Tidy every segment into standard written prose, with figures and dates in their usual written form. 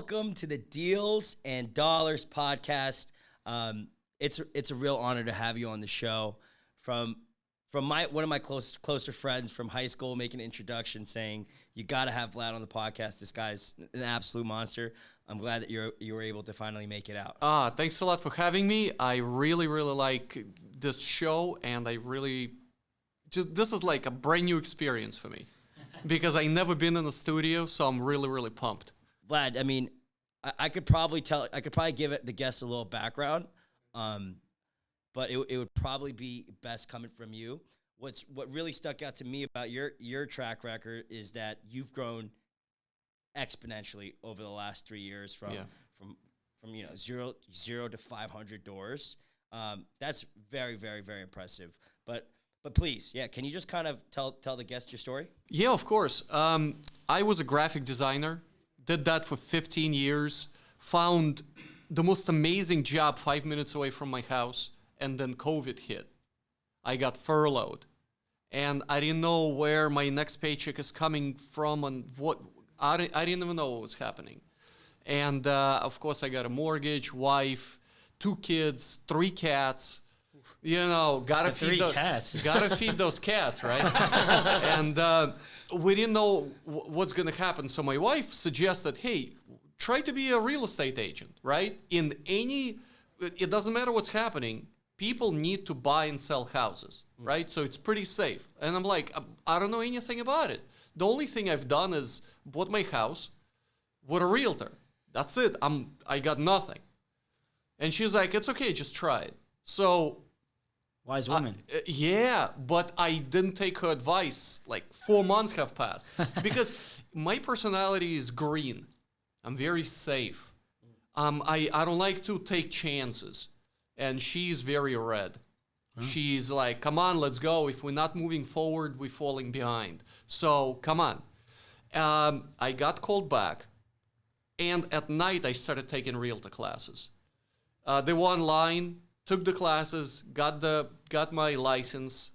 welcome to the Deals and Dollars podcast. It's a real honor to have you on the show. From one of my closer friends from high school making an introduction saying, you got to have Vlad on the podcast. This guy's an absolute monster. I'm glad that you were able to finally make it out. Thanks a lot for having me. I really, really like this show, and this is like a brand new experience for me because I never been in a studio, so I'm really, really pumped. Vlad, I mean, I could probably give the guests a little background, but it would probably be best coming from you. What really stuck out to me about your track record is that you've grown exponentially over the last 3 years from zero to 500 doors. That's very, very, very impressive. But please, can you just kind of tell the guests your story? Yeah, of course. I was a graphic designer, did that for 15 years, found the most amazing job 5 minutes away from my house, and then COVID hit. I got furloughed, and I didn't know where my next paycheck is coming from and what. I didn't even know what was happening. And of course, I got a mortgage, wife, 2 kids, 3 cats. Gotta feed those cats, right? And we didn't know what's gonna happen. So my wife suggested, hey, try to be a real estate agent, right? It doesn't matter what's happening. People need to buy and sell houses, right? So it's pretty safe. And I'm like, I don't know anything about it. The only thing I've done is bought my house with a realtor. That's it. I got nothing. And she's like, it's okay, just try it. So wise woman. Yeah, but I didn't take her advice. Like 4 months have passed because my personality is green. I'm very safe. I don't like to take chances. And she's very red. She's like, come on, let's go. If we're not moving forward, we're falling behind. So come on. I got called back. And at night, I started taking realtor classes. They were online, took the classes, got my license,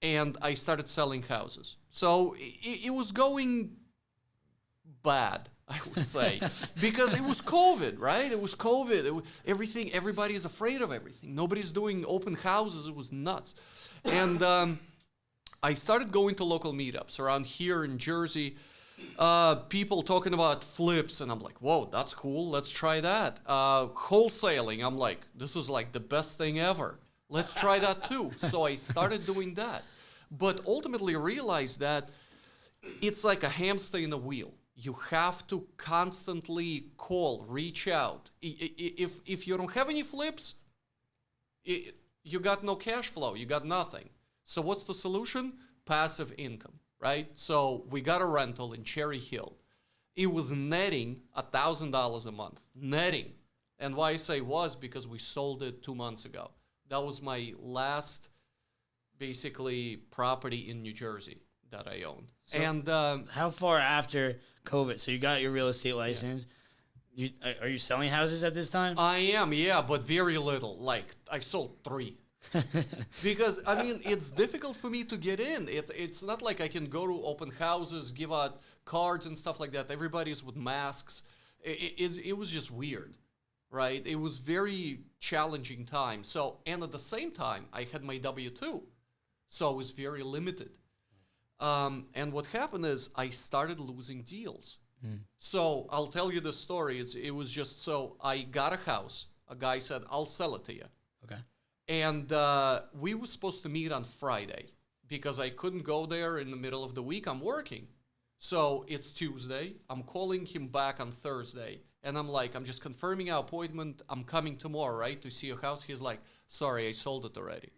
and I started selling houses. So it was going bad, I would say, because it was COVID, right? It was COVID. Everybody's afraid of everything. Nobody's doing open houses. It was nuts. And I started going to local meetups around here in Jersey. People talking about flips, and I'm like, whoa, that's cool. Let's try that. Wholesaling, I'm like, this is like the best thing ever. Let's try that too. So I started doing that. But ultimately realized that it's like a hamster in a wheel. You have to constantly call, reach out. If you don't have any flips, you got no cash flow. You got nothing. So what's the solution? Passive income, right? So we got a rental in Cherry Hill. It was netting $1,000 a month. Netting. And why I say was because we sold it 2 months ago. That was my last, basically, property in New Jersey that I owned. So, and how far after COVID? So you got your real estate license. Yeah. Are you selling houses at this time? I am, yeah, but very little. Like, I sold 3. Because, I mean, it's difficult for me to get in. It's not like I can go to open houses, give out cards and stuff like that. Everybody's with masks. It was just weird, right? It was very challenging time. So, and at the same time, I had my W-2. So it was very limited. And what happened is I started losing deals. So I'll tell you the story. It was just so I got a house. A guy said, I'll sell it to you. Okay. And we were supposed to meet on Friday because I couldn't go there in the middle of the week. I'm working. So it's Tuesday. I'm calling him back on Thursday. And I'm like, I'm just confirming our appointment. I'm coming tomorrow, right, to see your house. He's like, sorry, I sold it already.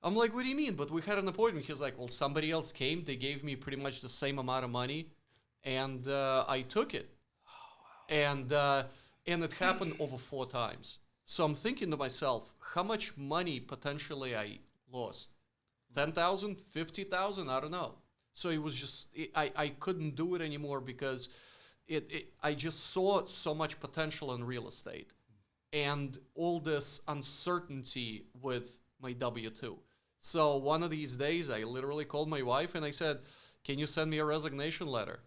I'm like, what do you mean? But we had an appointment. He's like, well, somebody else came. They gave me pretty much the same amount of money. And I took it. Oh, wow. And it happened over 4 times. So I'm thinking to myself, how much money potentially I lost? 10,000, 50,000, I don't know. So it was just, I couldn't do it anymore because I just saw so much potential in real estate and all this uncertainty with my W-2. So one of these days, I literally called my wife and I said, can you send me a resignation letter?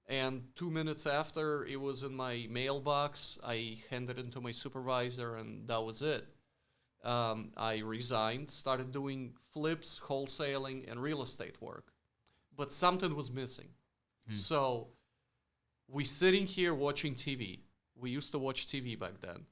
And 2 minutes after it was in my mailbox, I handed it to my supervisor, and that was it. I resigned, started doing flips, wholesaling, and real estate work. But something was missing. So we sitting here watching TV. We used to watch TV back then.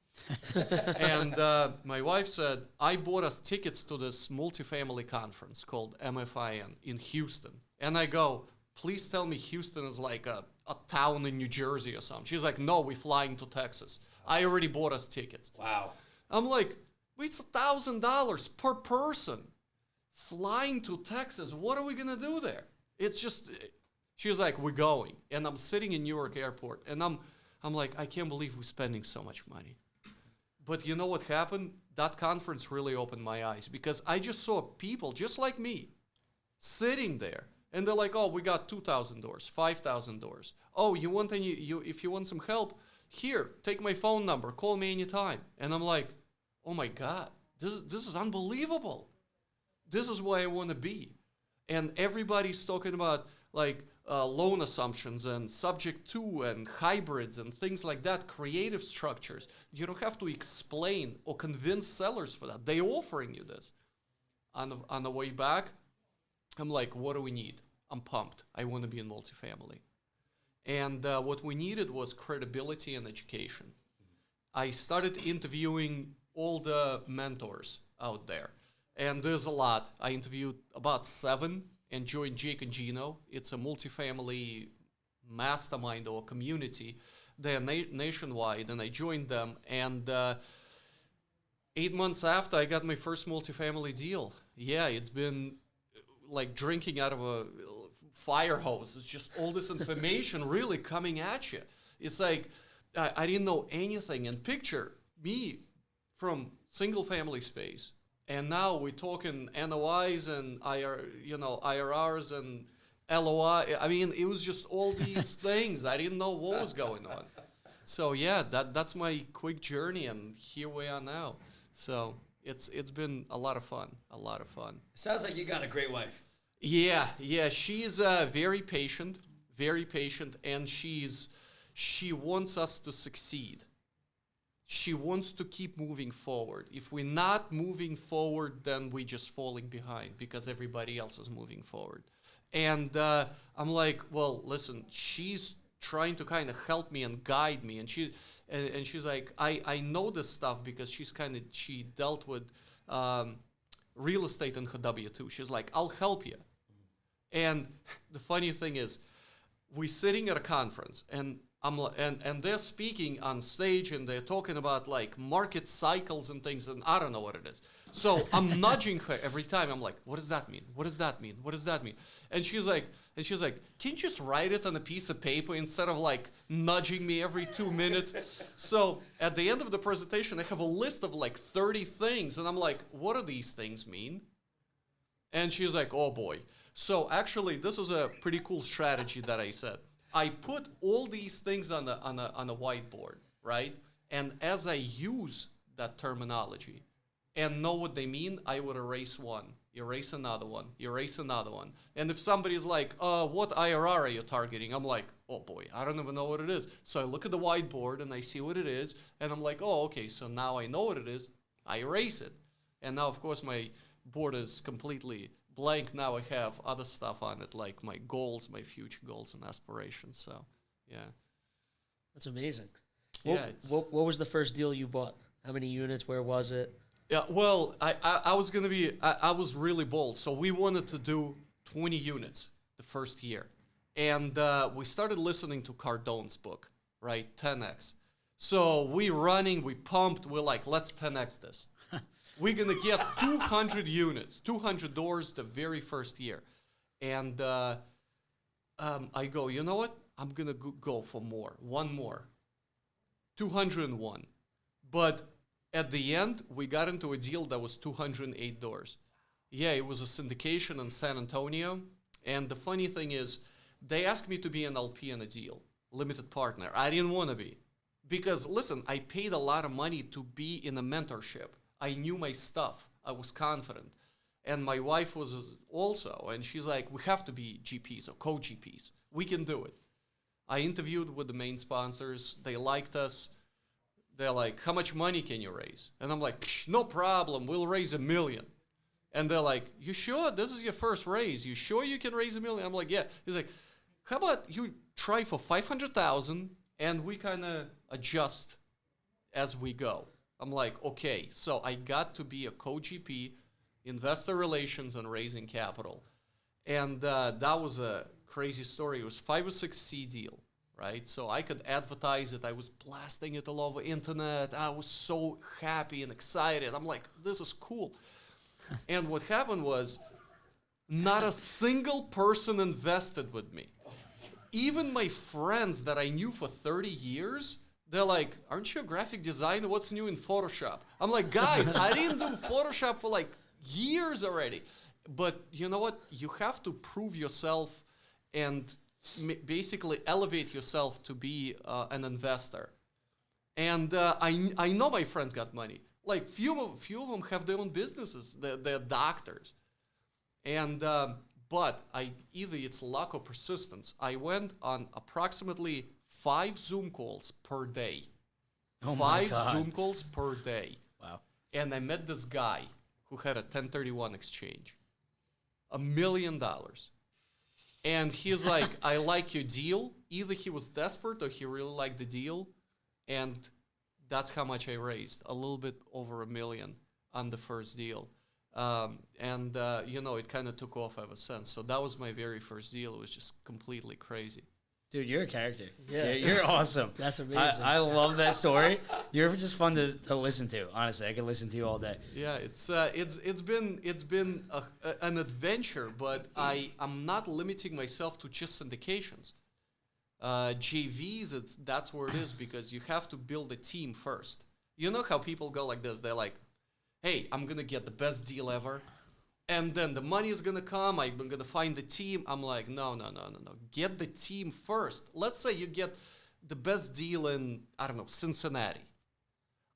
And my wife said, I bought us tickets to this multifamily conference called MFIN in Houston. And I go, please tell me Houston is like a town in New Jersey or something. She's like, no, we're flying to Texas. I already bought us tickets. Wow. I'm like, it's $1,000 per person flying to Texas. What are we going to do there? It's just, she was like, we're going. And I'm sitting in Newark Airport, and I'm like, I can't believe we're spending so much money. But you know what happened? That conference really opened my eyes, because I just saw people just like me sitting there. And they're like, oh, we got $2,000, $5,000. Oh, you want if you want some help, here, take my phone number, call me anytime. And I'm like, oh my God, this is unbelievable. This is where I want to be. And everybody's talking about like loan assumptions and subject to and hybrids and things like that, creative structures. You don't have to explain or convince sellers for that. They're offering you this. On the way back, I'm like, what do we need? I'm pumped. I want to be in multifamily. And what we needed was credibility and education. I started interviewing all the mentors out there. And there's a lot. I interviewed about 7 and joined Jake and Gino. It's a multifamily mastermind or community. They're nationwide, and I joined them. And 8 months after, I got my first multifamily deal. Yeah, it's been like drinking out of a fire hose. It's just all this information really coming at you. It's like I didn't know anything. And picture me from single family space, and now we're talking NOIs and IRRs and LOI. I mean, it was just all these things. I didn't know what was going on. So yeah, that's my quick journey, and here we are now. So it's been a lot of fun. Sounds like you got a great wife. Yeah, she's very patient, and she wants us to succeed. She wants to keep moving forward. If we're not moving forward, then we're just falling behind because everybody else is moving forward. And I'm like, well, listen, she's trying to kind of help me and guide me, and she's like, I know this stuff because she dealt with real estate in her W-2. She's like, I'll help you. And the funny thing is, we're sitting at a conference, and and they're speaking on stage, and they're talking about like market cycles and things, and I don't know what it is. So I'm nudging her every time. I'm like, what does that mean? What does that mean? What does that mean? And she's like, can you just write it on a piece of paper instead of like nudging me every 2 minutes? So at the end of the presentation, I have a list of like 30 things, and I'm like, what do these things mean? And she's like, oh boy. So actually, this is a pretty cool strategy that I said. I put all these things on a whiteboard, right? And as I use that terminology and know what they mean, I would erase one, erase another one, erase another one. And if somebody's like, what IRR are you targeting? I'm like, oh boy, I don't even know what it is. So I look at the whiteboard and I see what it is, and I'm like, oh, okay, so now I know what it is. I erase it. And now, of course, my board is completely blank. Now I have other stuff on it, like my goals, my future goals and aspirations. So, yeah. That's amazing. Yeah. What was the first deal you bought? How many units? Where was it? Yeah, well, I was really bold. So we wanted to do 20 units the first year. And we started listening to Cardone's book, right? 10X. So we pumped, we're like, let's 10X this. We're going to get 200 units, 200 doors the very first year. And I go, you know what? I'm going to go for more, one more, 201. But at the end, we got into a deal that was 208 doors. Yeah, it was a syndication in San Antonio. And the funny thing is, they asked me to be an LP in a deal, limited partner. I didn't want to be. Because, listen, I paid a lot of money to be in a mentorship. I knew my stuff. I was confident. And my wife was also. And she's like, we have to be GPs or co-GPs. We can do it. I interviewed with the main sponsors. They liked us. They're like, how much money can you raise? And I'm like, no problem. We'll raise $1 million. And they're like, you sure? This is your first raise. You sure you can raise $1 million? I'm like, yeah. He's like, how about you try for 500,000 and we kind of adjust as we go. I'm like, okay. So I got to be a co-GP, investor relations, and raising capital. And that was a crazy story. It was 5 or 6C deal, right? So I could advertise it. I was blasting it all over internet. I was so happy and excited. I'm like, this is cool. And what happened was not a single person invested with me. Even my friends that I knew for 30 years, they're like, aren't you a graphic designer? What's new in Photoshop? I'm like, guys, I didn't do Photoshop for like years already. But you know what? You have to prove yourself and basically elevate yourself to be an investor. And I know my friends got money. Like few of them have their own businesses. They're doctors. And but either it's luck or persistence. I went on approximately 5 Zoom calls per day. Oh my 5 God. Zoom calls per day. Wow. And I met this guy who had a 1031 exchange. $1 million. And he's like, I like your deal. Either he was desperate or he really liked the deal. And that's how much I raised. A little bit over $1 million on the first deal. You know, it kind of took off ever since. So that was my very first deal. It was just completely crazy. Dude, you're a character. Yeah. You're awesome. That's amazing. I love that story. You're just fun to listen to. Honestly, I could listen to you all day. Yeah, it's been an adventure, but I'm not limiting myself to just syndications. JVs, that's where it is because you have to build a team first. You know how people go like this? They're like, hey, I'm gonna get the best deal ever, and then the money is gonna come. I'm gonna find the team. I'm like, no. Get the team first. Let's say you get the best deal in, I don't know, Cincinnati.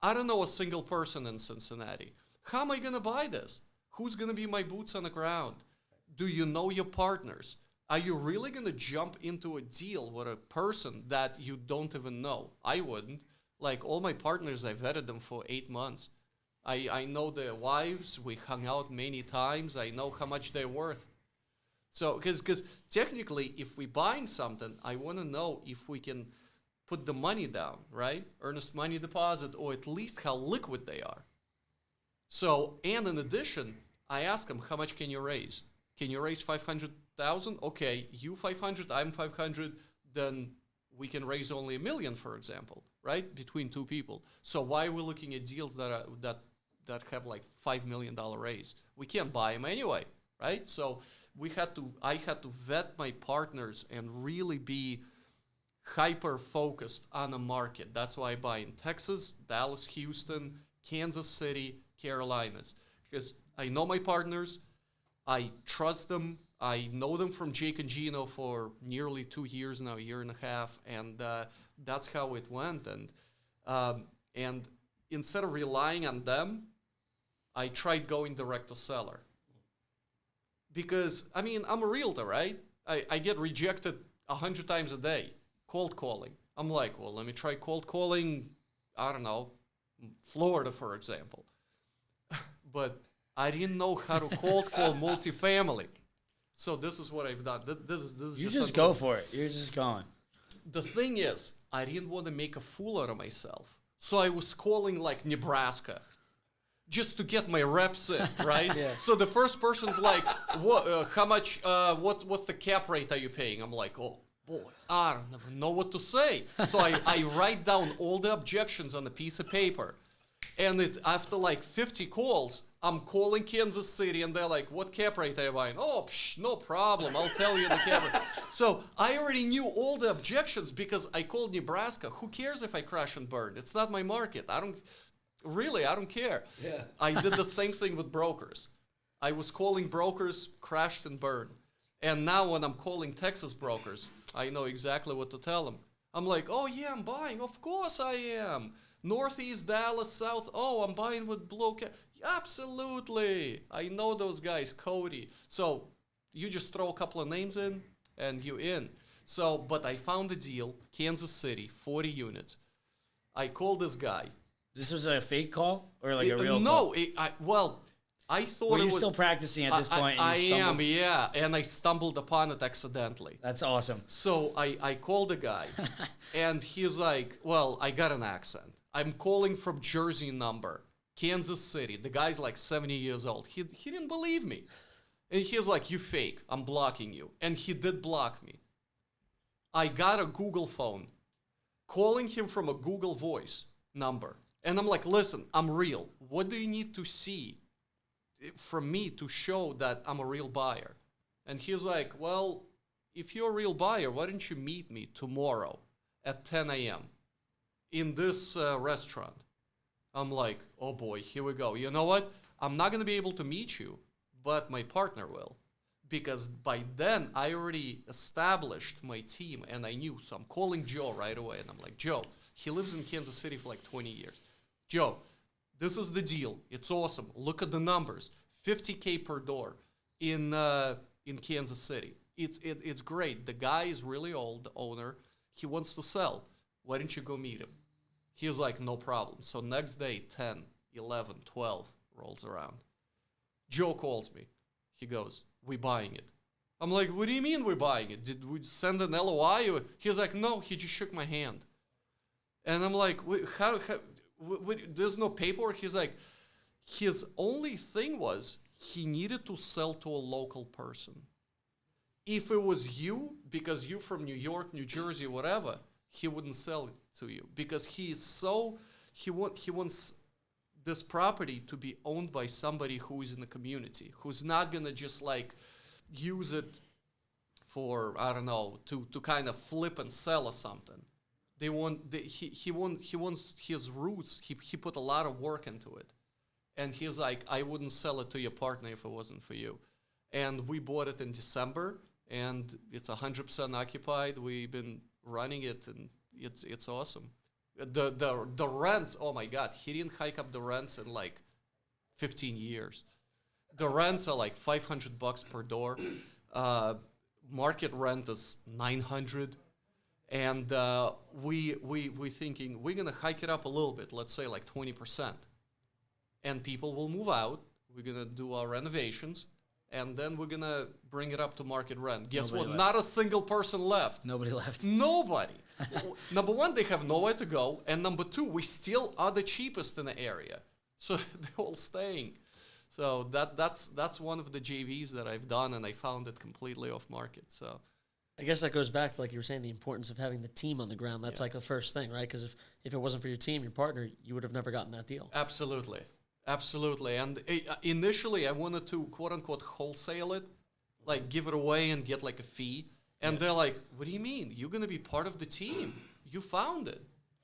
I don't know a single person in Cincinnati. How am I gonna buy this? Who's gonna be my boots on the ground? Do you know your partners? Are you really gonna jump into a deal with a person that you don't even know? I wouldn't. Like all my partners, I vetted them for 8 months. I know their wives. We hung out many times. I know how much they're worth. So, because technically, if we're buying something, I want to know if we can put the money down, right? Earnest money deposit, or at least how liquid they are. So, and in addition, I ask them, how much can you raise? Can you raise 500,000? Okay, you 500, I'm 500, then we can raise only $1 million, for example, right? Between 2 people. So why are we looking at deals that have like $5 million raise? We can't buy them anyway, right? So I had to vet my partners and really be hyper focused on a market. That's why I buy in Texas, Dallas, Houston, Kansas City, Carolinas, because I know my partners, I trust them. I know them from Jake and Gino for nearly 2 years now, 1.5 years, and that's how it went. And instead of relying on them, I tried going direct to seller. Because, I mean, I'm a realtor, right? I get rejected 100 times a day, cold calling. I'm like, well, let me try cold calling, I don't know, Florida, for example. But I didn't know how to cold call multifamily. So this is what I've done. This is You just go for it. You're just going. The thing is, I didn't want to make a fool out of myself. So I was calling like Nebraska just to get my reps in, right? Yeah. So the first person's like, "What? How much? What's the cap rate are you paying?" I'm like, "Oh boy, I don't even know what to say." So I write down all the objections on a piece of paper, and after like 50 calls, I'm calling Kansas City, and they're like, "What cap rate are you buying?" "Oh, no problem. I'll tell you the cap rate." So I already knew all the objections because I called Nebraska. Who cares if I crash and burn? It's not my market. I don't care. Yeah. I did the same thing with brokers. I was calling brokers, crashed and burned. And now when I'm calling Texas brokers, I know exactly what to tell them. I'm like, "Oh yeah, I'm buying. Of course I am. Northeast Dallas, South. Oh, I'm buying with Blue Cat." Absolutely. I know those guys, Cody. So you just throw a couple of names in and you in. So, but I found a deal, Kansas City, 40 units. I called this guy. This was a fake call or like a real call? No, I thought Were it you was... still practicing at this point? I and you am, stumbled? yeah. And I stumbled upon it accidentally. That's awesome. So I called the guy, and he's like, well, I got an accent. I'm calling from Jersey number, Kansas City. The guy's like 70 years old. He didn't believe me. And he's like, you fake. I'm blocking you. And he did block me. I got a Google phone, calling him from a Google Voice number. And I'm like, listen, I'm real. What do you need to see from me to show that I'm a real buyer? And he's like, well, if you're a real buyer, why don't you meet me tomorrow at 10 a.m. in this restaurant? I'm like, oh boy, here we go. You know what? I'm not going to be able to meet you, but my partner will. Because by then, I already established my team and I knew. So I'm calling Joe right away. And I'm like, Joe, he lives in Kansas City for like 20 years. Joe, this is the deal. It's awesome. Look at the numbers. $50K per door in Kansas City. It's great. The guy is really old, the owner. He wants to sell. Why don't you go meet him? He's like, no problem. So next day, 10, 11, 12 rolls around. Joe calls me. He goes, we buying it. I'm like, what do you mean we're buying it? Did we send an LOI? He's like, no, he just shook my hand. And I'm like, how there's no paperwork? He's like, his only thing was he needed to sell to a local person. If it was you, because you're from New York, New Jersey, whatever, he wouldn't sell it to you because he wants this property to be owned by somebody who is in the community, who's not gonna just like use it for, I don't know, to kind of flip and sell or something. He wants his roots. He put a lot of work into it, and he's like, I wouldn't sell it to your partner if it wasn't for you. And we bought it in December, and it's 100% occupied. We've been running it, and it's awesome. The rents, oh my God, he didn't hike up the rents in like 15 years. The rents are like $500 per door. Market rent is $900. And we thinking we're gonna hike it up a little bit, let's say like 20%. And people will move out. We're gonna do our renovations, and then we're gonna bring it up to market rent. Guess Nobody what? left. Not a single person left. Nobody left. Nobody. Number one, they have nowhere to go, and number two, we still are the cheapest in the area, so they're all staying. So that's one of the JVs that I've done, and I found it completely off market. So I guess that goes back to, like you were saying, the importance of having the team on the ground. That's like the first thing, right? Because if it wasn't for your team, your partner, you would have never gotten that deal. absolutely. And initially, I wanted to quote unquote wholesale it, like give it away and get like a fee. And they're like, what do you mean? You're going to be part of the team. You found it.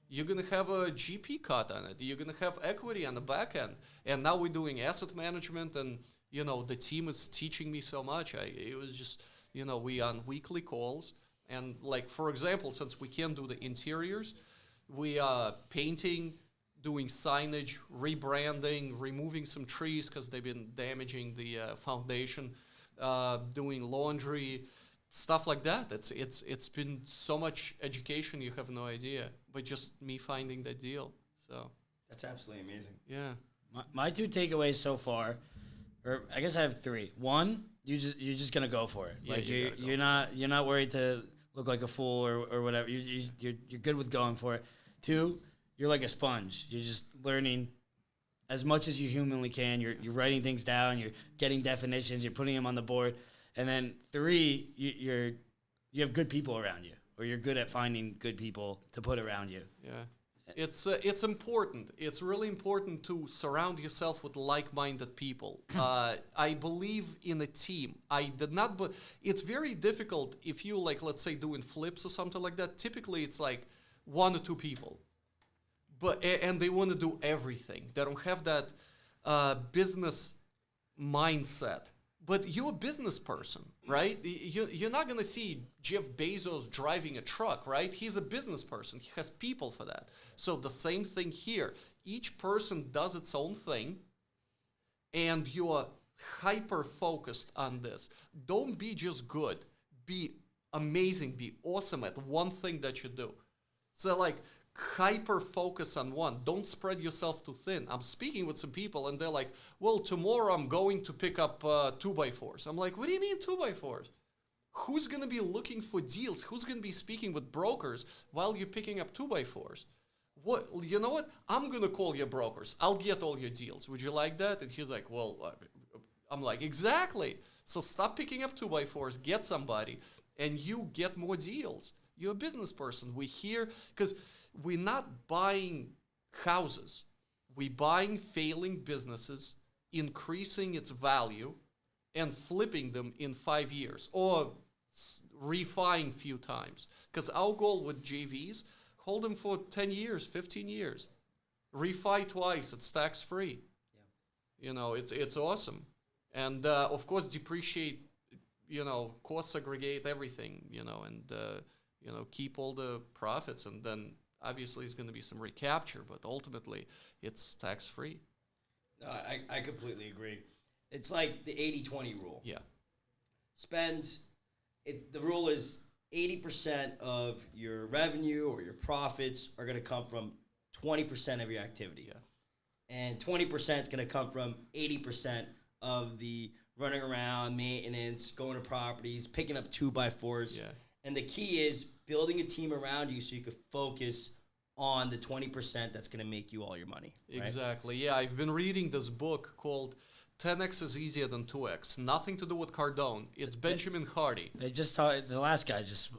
You're going to have a GP cut on it. You're going to have equity on the back end. And now we're doing asset management, and, the team is teaching me so much. It was just, we on weekly calls. And like, for example, since we can't do the interiors, we are painting, doing signage, rebranding, removing some trees because they've been damaging the foundation, doing laundry, stuff like that. It's been so much education, you have no idea, but just me finding that deal. So That's absolutely amazing. yeah. My two takeaways so far, or I guess I have three. One, you're just gonna go for it. Yeah, Like you gotta go. you're not worried to look like a fool or whatever. You're good with going for it. Two, you're like a sponge. You're just learning as much as you humanly can. You're writing things down. You're getting definitions. You're putting them on the board. And then three, you have good people around you, or you're good at finding good people to put around you. Yeah. It's important. It's really important to surround yourself with like-minded people. I believe in a team. I did not, but it's very difficult if you, like, let's say doing flips or something like that. Typically, it's like one or two people, and they want to do everything. They don't have that business mindset. But you're a business person, right? You're not going to see Jeff Bezos driving a truck, right? He's a business person. He has people for that. So the same thing here. Each person does its own thing, and you are hyper-focused on this. Don't be just good. Be amazing, be awesome at one thing that you do. So like hyper focus on one. Don't spread yourself too thin. I'm speaking with some people and they're like, well, tomorrow I'm going to pick up 2x4s. I'm like, what do you mean 2x4s? Who's going to be looking for deals? Who's going to be speaking with brokers while you're picking up 2x4s? What, you know what? I'm going to call your brokers. I'll get all your deals. Would you like that? And he's like, well, I'm like, exactly. So stop picking up 2x4s, get somebody, and you get more deals. You're a business person. We're here because we're not buying houses. We're buying failing businesses, increasing its value, and flipping them in 5 years or refining a few times. Because our goal with JVs, hold them for 10 years, 15 years. Refi twice, it's tax free. Yeah. You know, it's awesome. And of course, depreciate, you know, cost segregate everything, you know, and, you know, keep all the profits. And then obviously it's going to be some recapture, but ultimately it's tax free. No, I completely agree. It's like the 80-20 rule. Yeah. The rule is 80% of your revenue or your profits are going to come from 20% of your activity. Yeah. And 20% is going to come from 80% of the running around, maintenance, going to properties, picking up 2x4s. Yeah. And the key is building a team around you so you can focus on the 20% that's going to make you all your money. Right? Exactly. Yeah, I've been reading this book called 10x is easier than 2x. Nothing to do with Cardone. It's Benjamin Hardy. They just taught, the last guy just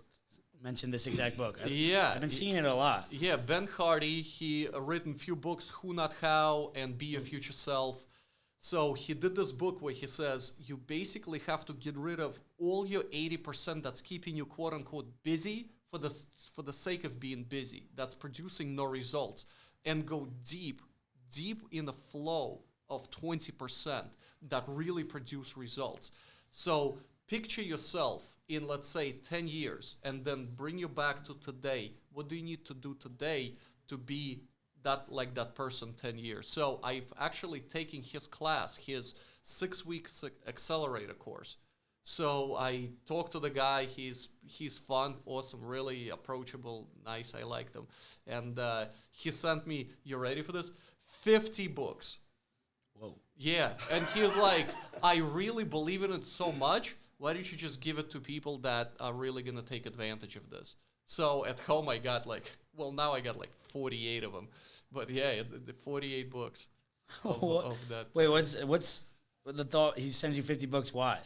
mentioned this exact book. I've been seeing it a lot. Yeah, Ben Hardy, he written few books, Who Not How and Be Your Future Self. So he did this book where he says you basically have to get rid of all your 80% that's keeping you quote unquote busy for the sake of being busy, that's producing no results, and go deep in the flow of 20% that really produce results. So picture yourself in, let's say, 10 years, and then bring you back to today. What do you need to do today to be like that person 10 years? So I've actually taken his class, his 6 weeks accelerator course. So I talked to the guy. He's fun, awesome, really approachable, nice. I liked him. And he sent me, you ready for this? 50 books. Whoa. Yeah, and he was like, I really believe in it so much. Why don't you just give it to people that are really going to take advantage of this? So at home I got now I got 48 of them. But yeah, the 48 books of that. Wait, what's the thought? He sends you 50 books. Why?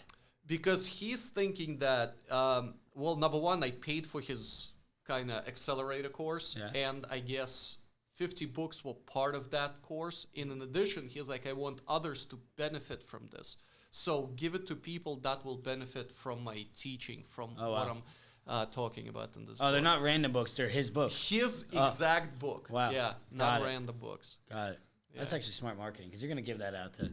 Because he's thinking that, number one, I paid for his kind of accelerator course. Yeah. And I guess 50 books were part of that course. In addition, he's like, I want others to benefit from this. So give it to people that will benefit from my teaching, from what I'm talking about in this book. They're not random books. They're his books. His exact book. Wow. Yeah, not random books. Got it. Yeah. That's actually smart marketing because you're going to give that out to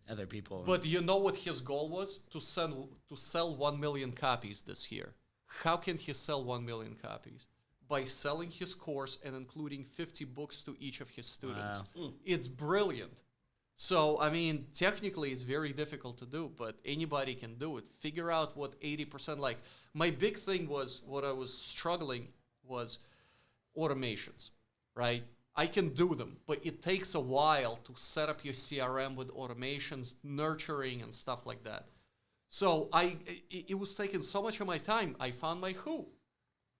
other people. But you know what his goal was? To sell 1 million copies this year. How can he sell 1 million copies? By selling his course and including 50 books to each of his students. Wow. It's brilliant. So, I mean, technically it's very difficult to do, but anybody can do it. Figure out what 80%, my big thing was, what I was struggling was automations, right? I can do them, but it takes a while to set up your CRM with automations, nurturing, and stuff like that. So it was taking so much of my time. I found my who.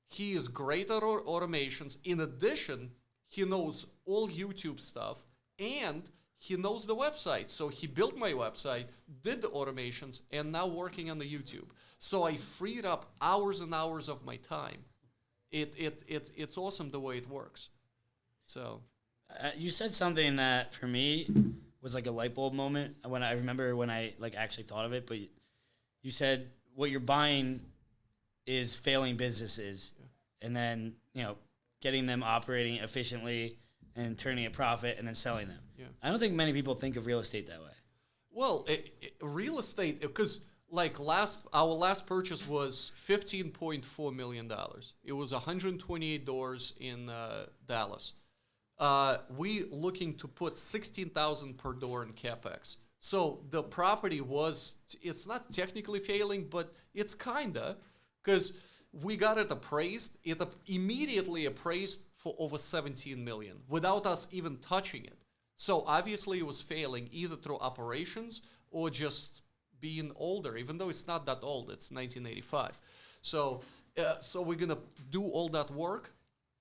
He is great at automations. In addition, he knows all YouTube stuff, and he knows the website. So he built my website, did the automations, and now working on the YouTube. So I freed up hours and hours of my time. It's awesome the way it works. So you said something that for me was like a light bulb moment when I remember when I actually thought of it. But you said what you're buying is failing businesses, and then getting them operating efficiently and turning a profit and then selling them. Yeah. I don't think many people think of real estate that way. Well, real estate, because our last purchase was $15.4 million. It was 128 doors in Dallas. We looking to put $16,000 per door in capex. So the property it's not technically failing, but it's kinda, because we got it appraised. It immediately appraised for over 17 million without us even touching it. So obviously it was failing either through operations or just being older, even though it's not that old. It's 1985. So we're going to do all that work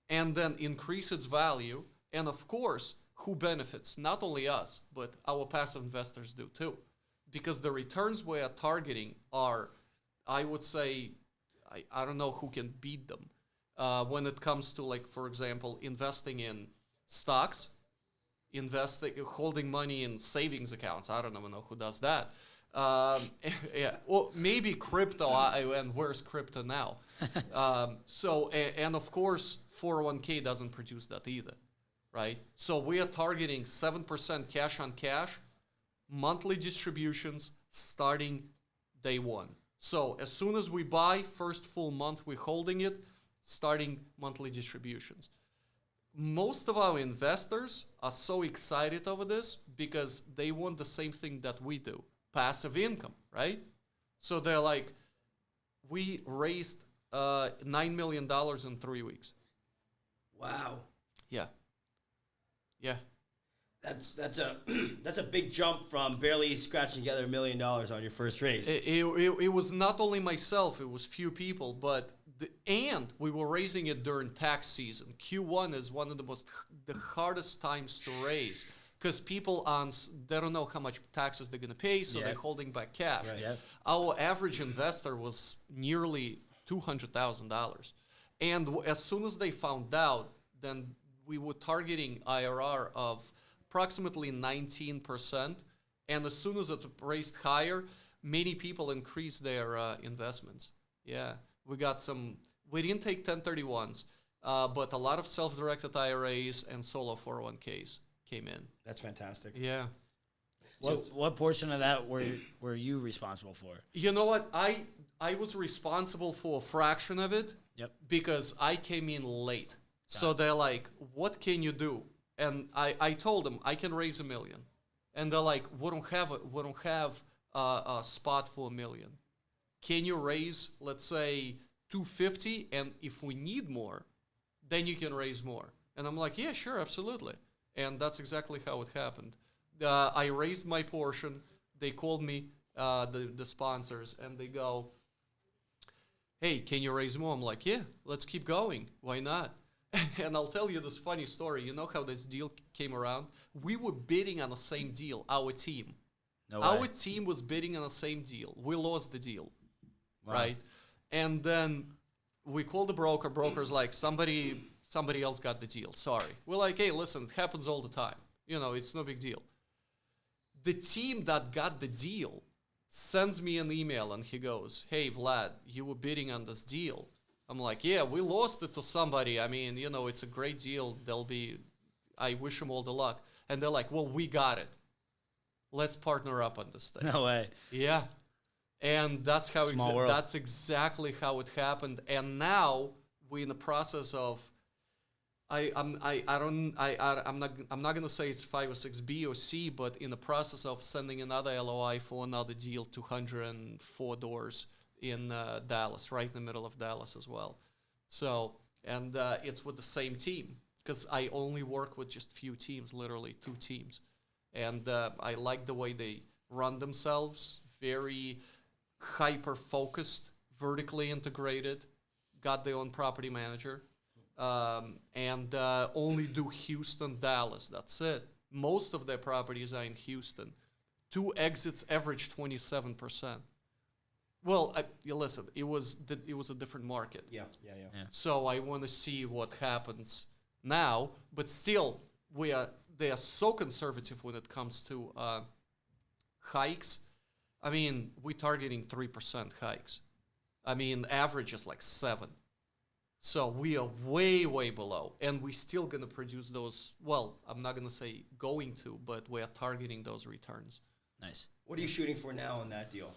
and then increase its value. And of course, who benefits? Not only us, but our passive investors do too. Because the returns we are targeting are, I would say, I don't know who can beat them. When it comes to, like, for example, investing in stocks, holding money in savings accounts. I don't even know who does that. Yeah, or maybe crypto, and where's crypto now? And of course, 401k doesn't produce that either, right? So we are targeting 7% cash on cash, monthly distributions starting day one. So as soon as we buy, first full month we're holding it, starting monthly distributions. Most of our investors are so excited over this because they want the same thing that we do, passive income, right? So they're like, we raised $9 million in 3 weeks. Wow. Yeah. Yeah. That's a big jump from barely scratching together $1 million on your first raise. It was not only myself, it was few people, but and we were raising it during tax season. Q1 is one of the hardest times to raise because people they don't know how much taxes they're going to pay, so they're holding back cash. Right. Yeah. Our average investor was nearly $200,000. And as soon as they found out, then we were targeting IRR of approximately 19%. And as soon as it raised higher, many people increased their investments. Yeah, we didn't take 1031s, but a lot of self-directed IRAs and solo 401ks came in. That's fantastic. Yeah. What portion of that were you responsible for? You know what? I was responsible for a fraction of it. Yep. Because I came in late. So they're like, what can you do? And I told them I can raise $1 million. And they're like, we don't have a spot for $1 million. Can you raise, let's say, 250? And if we need more, then you can raise more. And I'm like, yeah, sure, absolutely. And that's exactly how it happened. I raised my portion. They called me, the sponsors, and they go, hey, can you raise more? I'm like, yeah, let's keep going. Why not? And I'll tell you this funny story. You know how this deal came around? We were bidding on the same deal, our team. No way. Our team was bidding on the same deal. We lost the deal, right? And then we called the broker. Broker's like, somebody else got the deal. Sorry. We're like, hey, listen, it happens all the time. You know, it's no big deal. The team that got the deal sends me an email and he goes, hey, Vlad, you were bidding on this deal. I'm like, yeah, we lost it to somebody. I mean, you know, it's a great deal. I wish them all the luck. And they're like, well, we got it. Let's partner up on this thing. No way. Yeah. And that's how Small world. that's exactly how it happened. And now we're in the process of I'm not gonna say it's 5 or 6 B or C, but in the process of sending another LOI for another deal, 204 doors in Dallas, right in the middle of Dallas as well. So, and it's with the same team because I only work with just few teams, literally 2 teams, and I like the way they run themselves, very hyper focused, vertically integrated, got their own property manager. And only do Houston, Dallas. That's it. Most of their properties are in Houston. 2 exits average 27%. Well, listen, it was a different market. Yeah. So I want to see what happens now. But still, they are so conservative when it comes to hikes. I mean, we're targeting 3% hikes. I mean, average is like 7%. So we are way, way below, and we're still going to produce those, well, I'm not going to say going to, but we are targeting those returns. Nice. What are you shooting for now on that deal?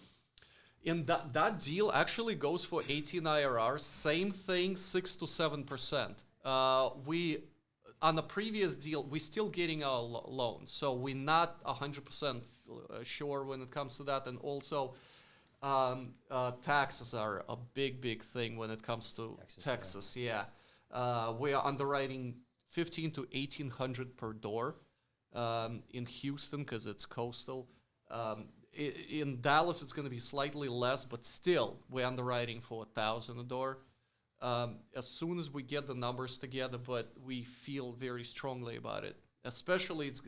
And that deal actually goes for 18 IRR, same thing, 6 to 7%. On the previous deal, we're still getting our loans, so we're not 100% sure when it comes to that, and also taxes are a big thing when it comes to Texas. Yeah, we are underwriting 15 to 1800 per door in Houston because it's coastal. In Dallas, it's going to be slightly less, but still, we're underwriting for 1,000 a door. As soon as we get the numbers together, but we feel very strongly about it. Especially, it's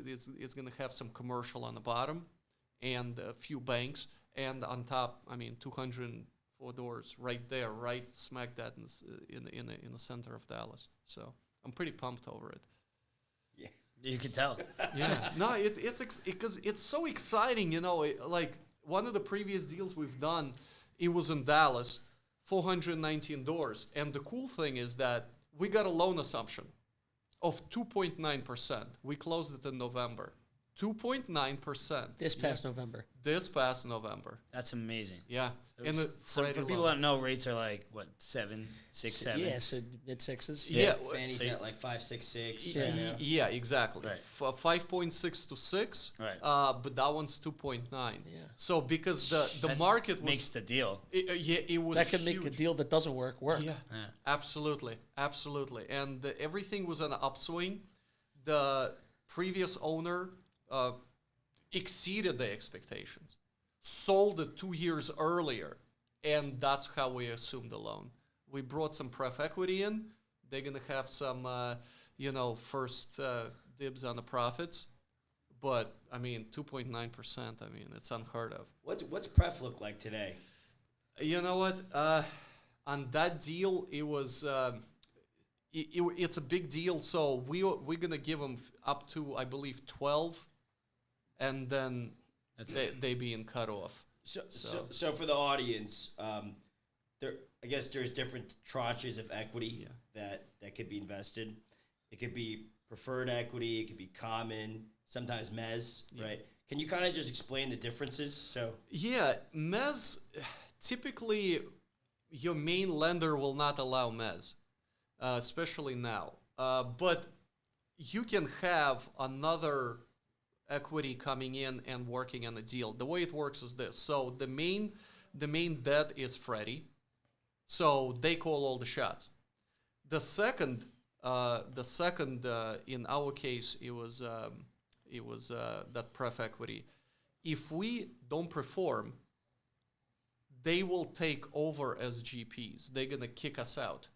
going to have some commercial on the bottom, and a few banks, and on top, 204 doors right there, right smack dab in the center of Dallas. So I'm pretty pumped over it. Yeah, you can tell. Yeah, no, because it's so exciting, like one of the previous deals we've done, it was in Dallas, 419 doors, and the cool thing is that we got a loan assumption of 2.9%. We closed it in November. 2.9%. This past November. This past November. That's amazing. Yeah. And So for people that know, rates are like what, 7, 6, 7. Yeah, so mid sixes. Yeah. Fanny's at like 5.66. Yeah. Yeah, exactly. Right. 5.6 to 6. Right. But that one's 2.9. Yeah. So because the That market was makes the deal. it was That could huge. make a deal that doesn't work. Yeah, absolutely. And everything was on an upswing. The previous owner exceeded the expectations, sold it 2 years earlier, and that's how we assumed the loan. We brought some pref equity in. They're going to have some, first dibs on the profits. But, 2.9%, it's unheard of. What's pref look like today? You know what? On that deal, it was... it's a big deal, so we're going to give them up to, I believe, 12, and then they being cut off. So for the audience, I guess there's different tranches of equity that could be invested. It could be preferred equity, it could be common, sometimes mezz, right? Can you kind of just explain the differences? Yeah, mezz, typically your main lender will not allow mezz. Especially now. But you can have another equity coming in and working on a deal. The way it works is this. So the main debt is Freddie. So they call all the shots. The second in our case, it was that pref equity. If we don't perform, they will take over as GPs. They're going to kick us out.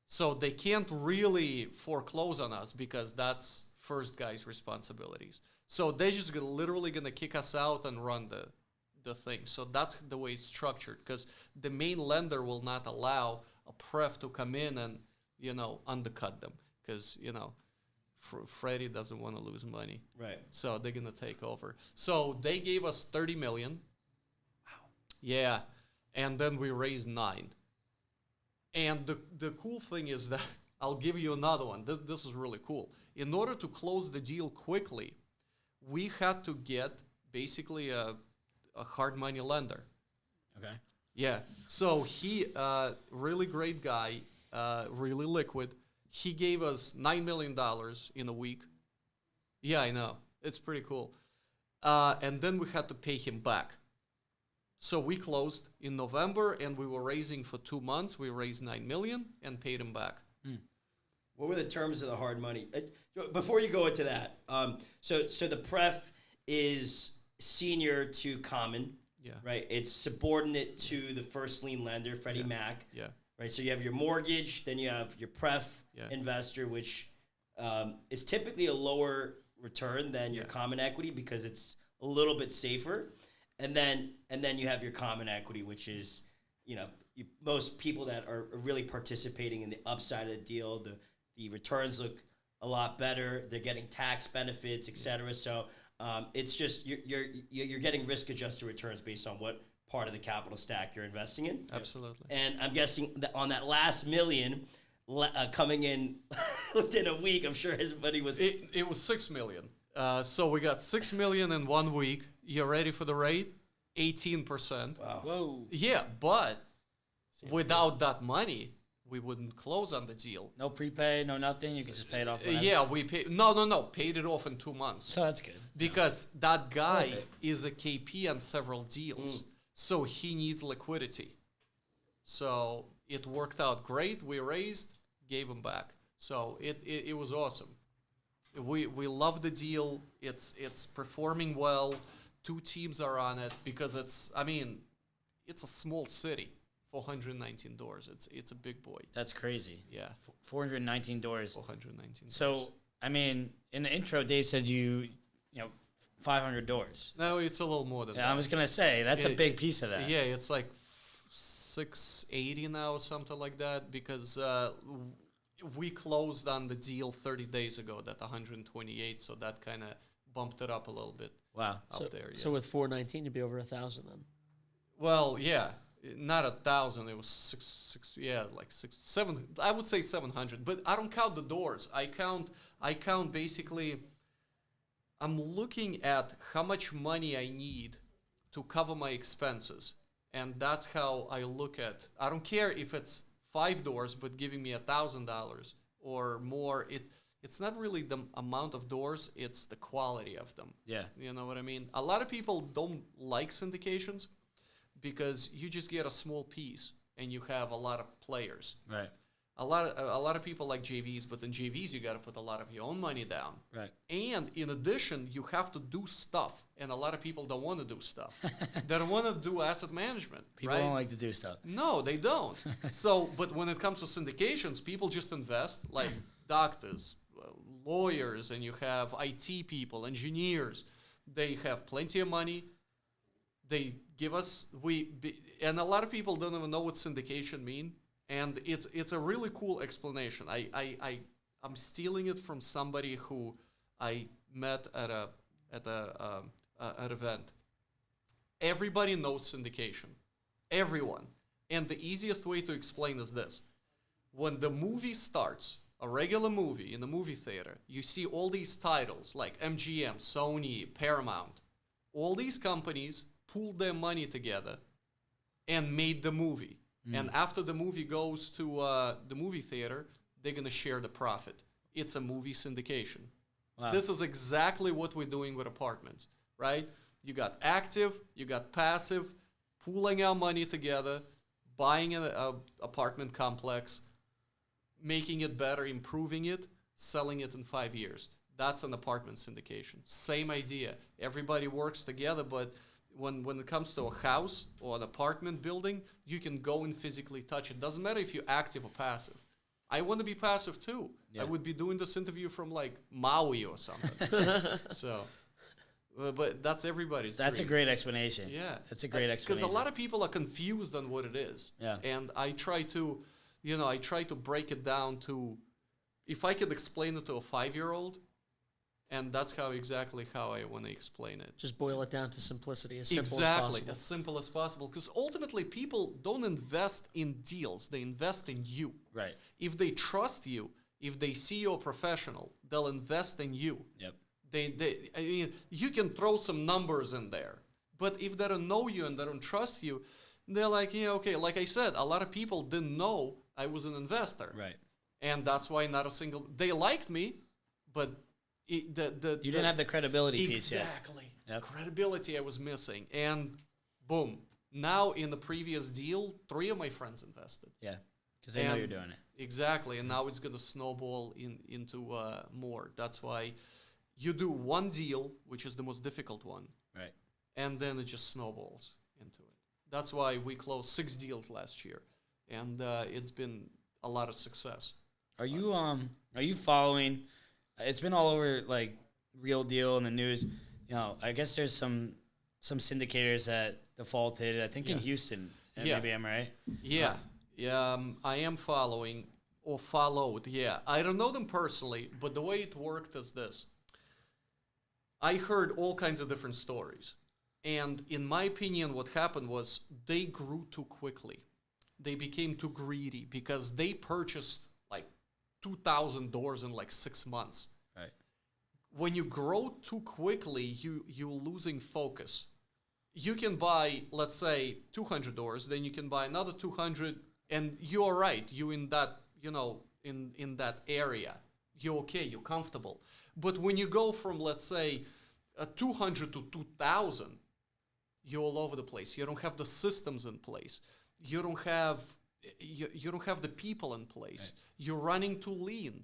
So they can't really foreclose on us because that's first guy's responsibilities. So they're just literally going to kick us out and run the thing. So that's the way it's structured because the main lender will not allow a pref to come in and, undercut them because, Freddie doesn't want to lose money. Right. So they're going to take over. So they gave us $30 million. Wow. Yeah. And then we raised 9. And the cool thing is that I'll give you another one. This is really cool. In order to close the deal quickly, we had to get basically a hard money lender. Okay. Yeah. So he, really great guy, really liquid. He gave us $9 million in a week. Yeah, I know. It's pretty cool. And then we had to pay him back. So we closed in November, and we were raising for 2 months. We raised $9 million and paid him back. What were the terms of the hard money? Before you go into that, so the pref is senior to common, right? It's subordinate to the first lien lender, Freddie Mac, right? So you have your mortgage, then you have your pref investor, which is typically a lower return than your common equity because it's a little bit safer. And then you have your common equity, which is, most people that are really participating in the upside of the deal, the returns look a lot better. They're getting tax benefits, et cetera. So it's just you're getting risk-adjusted returns based on what part of the capital stack you're investing in. Absolutely. And I'm guessing that on that last million coming in within a week, I'm sure everybody was... It was $6 million. So we got $6 million in 1 week. You ready for the rate? 18%. Wow. Whoa. Yeah, but without that money, we wouldn't close on the deal. No prepay, no nothing. You can just pay it off. Yeah, we paid. No. Paid it off in 2 months. So that's good. Because that guy is a KP on several deals. So he needs liquidity. So it worked out great. We raised, gave him back. So it was awesome. We love the deal. It's performing well. 2 teams are on it because it's a small city. 419 doors. It's a big boy. That's crazy. Yeah. 419 doors. 419 So, doors. I mean, in the intro, Dave said you know, 500 doors. No, it's a little more than Yeah, that. I was gonna say that's a big piece of that. Yeah, it's like 680 now or something like that because we closed on the deal 30 days ago, that 128, so that kind of bumped it up a little bit. Wow. Out there. Yeah. So with 419, you'd be over 1,000 then. Well, yeah, not 1,000. It was like 7. I would say 700, but I don't count the doors. I count basically. I'm looking at how much money I need to cover my expenses, and that's how I look at. I don't care if it's 5 doors, but giving me $1,000 or more. It's not really the amount of doors; it's the quality of them. Yeah. You know what I mean? A lot of people don't like syndications because you just get a small piece and you have a lot of players. Right. A lot of people like JVs, but in JVs you got to put a lot of your own money down. Right. And in addition, you have to do stuff, and a lot of people don't want to do stuff. They don't want to do asset management. People right? don't like to do stuff. No, they don't. So, but when it comes to syndications, people just invest, like doctors, lawyers, and you have IT people, engineers. They have plenty of money. They give us and a lot of people don't even know what syndication mean, and it's a really cool explanation. I'm stealing it from somebody who I met at an event. Everybody knows syndication, everyone, and the easiest way to explain is this: when the movie starts, a regular movie in a movie theater, you see all these titles like MGM, Sony, Paramount. All these companies pooled their money together and made the movie. And after the movie goes to the movie theater, they're going to share the profit. It's a movie syndication. Wow. This is exactly what we're doing with apartments, right? You got active, you got passive, pooling our money together, buying an apartment complex, making it better, improving it, selling it in 5 years. That's an apartment syndication. Same idea. Everybody works together, but when it comes to a house or an apartment building, you can go and physically touch it. Doesn't matter if you're active or passive. I want to be passive too. Yeah. I would be doing this interview from like Maui or something. So, but that's everybody's That's dream. a great explanation. Yeah. That's a great explanation. Because a lot of people are confused on what it is. Yeah. And I try to break it down to, if I could explain it to a 5-year-old, and that's exactly how I want to explain it. Just boil it down to simplicity, as simple as Exactly, possible. as simple as possible. Because ultimately, people don't invest in deals; they invest in you. Right. If they trust you, if they see you're a professional, they'll invest in you. Yep. I mean, you can throw some numbers in there, but if they don't know you and they don't trust you, they're like, yeah, okay. Like I said, a lot of people didn't know I was an investor, Right. and that's why not a single. They liked me, but you didn't have the credibility piece yet. Exactly. Yep. Credibility I was missing, and boom. Now in the previous deal, 3 of my friends invested. Yeah. Because they know And- you're doing it. Exactly, and now it's going to snowball into more. That's why you do one deal, which is the most difficult one, Right. and then it just snowballs into it. That's why we closed 6 deals last year, and it's been a lot of success. Are you following? It's been all over like Real Deal in the news. You know, I guess there's some syndicators that defaulted. I think in Yeah. Houston. Yeah. Maybe I'm right. Yeah, I am following or followed. Yeah, I don't know them personally, but the way it worked is this. I heard all kinds of different stories, and in my opinion, what happened was they grew too quickly. They became too greedy because they purchased like 2,000 doors in like 6 months. Right. When you grow too quickly, you're losing focus. You can buy, let's say, 200 doors, then you can buy another 200, and you're right. You in that, in that area, you're okay, you're comfortable. But when you go from, let's say, 200 to 2,000, You're all over the place. You don't have the systems in place. You don't have the people in place. Right. You're running too lean.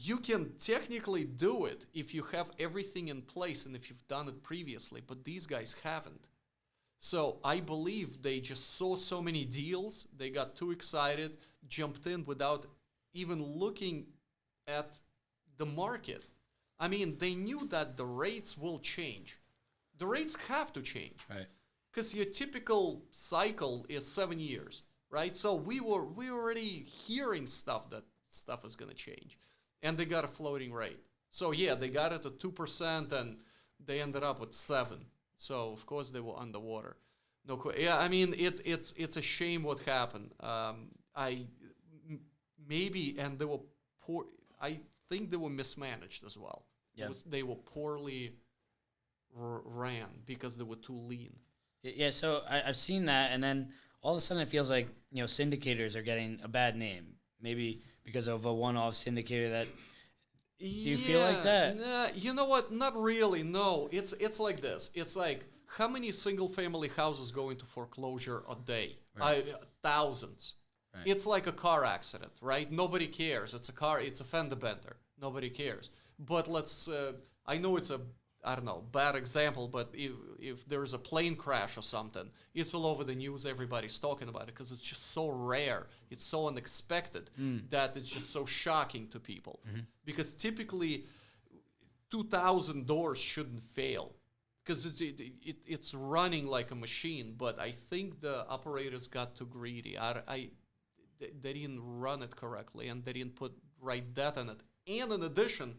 You can technically do it if you have everything in place and if you've done it previously, but these guys haven't. So I believe they just saw so many deals, they got too excited, jumped in without even looking at the market. I mean, they knew that the rates will change. The rates have to change. Right. Because your typical cycle is 7 years, right? So we were already hearing stuff that stuff is going to change. And they got a floating rate. So yeah, they got it at 2% and they ended up with 7. So of course they were underwater. Yeah, I mean it's a shame what happened. And they were poor. I think they were mismanaged as well. Yeah. They were poorly ran because they were too lean. Yeah, so I've seen that, and then all of a sudden it feels like, you know, syndicators are getting a bad name. Maybe because of a one-off syndicator that... Do you feel like that? Nah, you know what? Not really, no. It's like this. It's like, how many single-family houses go into foreclosure a day? Right. Thousands. Right. It's like a car accident, right? Nobody cares. It's a fender bender. Nobody cares. But I know it's a, I don't know, bad example, but if there's a plane crash or something, it's all over the news, everybody's talking about it because it's just so rare, it's so unexpected that it's just so shocking to people. Mm-hmm. Because typically, 2,000 doors shouldn't fail because it's running like a machine, but I think the operators got too greedy. They didn't run it correctly and they didn't put right data in it. And in addition,